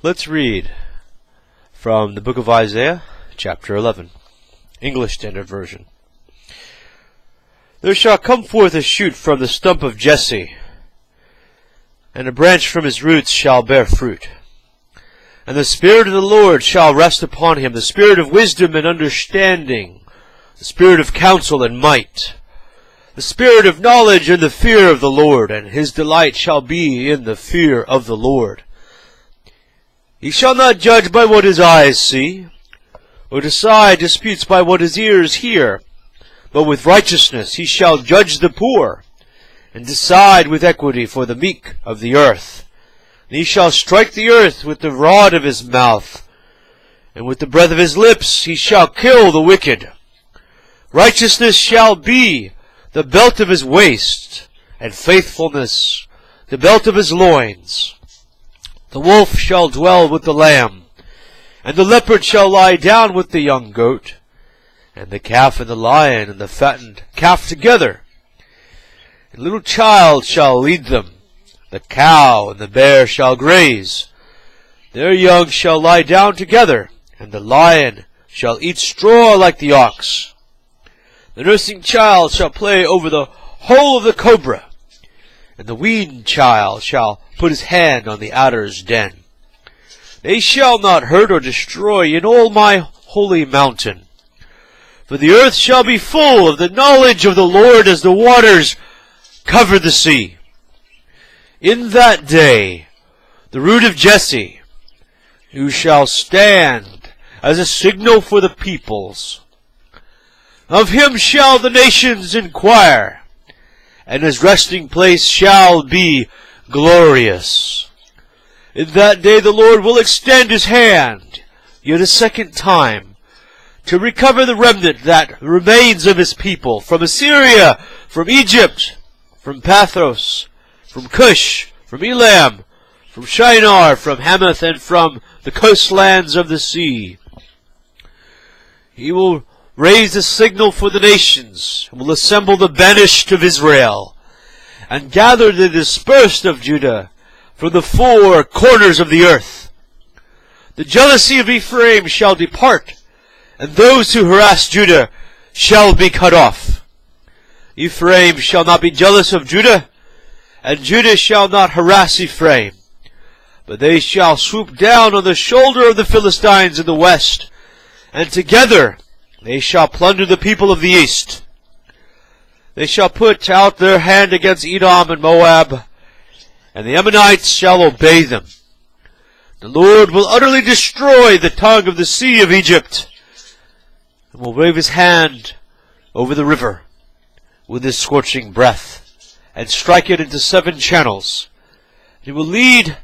Let's read from the book of Isaiah, chapter 11, English Standard Version. There shall come forth a shoot from the stump of Jesse, and a branch from his roots shall bear fruit. And the Spirit of the Lord shall rest upon him, the Spirit of wisdom and understanding, the Spirit of counsel and might, the Spirit of knowledge and the fear of the Lord, and his delight shall be in the fear of the Lord. He shall not judge by what his eyes see, or decide disputes by what his ears hear, but with righteousness he shall judge the poor, and decide with equity for the meek of the earth. And he shall strike the earth with the rod of his mouth, and with the breath of his lips he shall kill the wicked. Righteousness shall be the belt of his waist, and faithfulness the belt of his loins. The wolf shall dwell with the lamb, and the leopard shall lie down with the young goat, and the calf and the lion and the fattened calf together. And a little child shall lead them. The cow and the bear shall graze. Their young shall lie down together, and the lion shall eat straw like the ox. The nursing child shall play over the hole of the cobra, and the weaned child shall put his hand on the adder's den. They shall not hurt or destroy in all my holy mountain. For the earth shall be full of the knowledge of the Lord as the waters cover the sea. In that day, the root of Jesse, who shall stand as a signal for the peoples, of him shall the nations inquire, and his resting place shall be glorious. In that day the Lord will extend his hand yet a second time to recover the remnant that remains of his people from Assyria, from Egypt, from Pathros, from Cush, from Elam, from Shinar, from Hamath, and from the coastlands of the sea. He will raise a signal for the nations, and will assemble the banished of Israel, and gather the dispersed of Judah from the four corners of the earth. The jealousy of Ephraim shall depart, and those who harass Judah shall be cut off. Ephraim shall not be jealous of Judah, and Judah shall not harass Ephraim, but they shall swoop down on the shoulder of the Philistines in the west, and together they shall plunder the people of the east. They shall put out their hand against Edom and Moab, and the Ammonites shall obey them. The Lord will utterly destroy the tongue of the sea of Egypt, and will wave his hand over the river with his scorching breath, and strike it into 7 channels. He will lead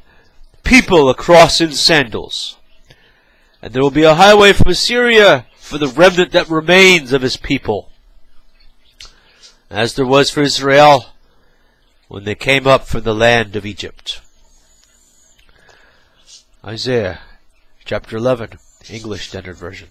people across in sandals, and there will be a highway from Assyria for the remnant that remains of his people, as there was for Israel when they came up from the land of Egypt. Isaiah chapter 11, English Standard Version.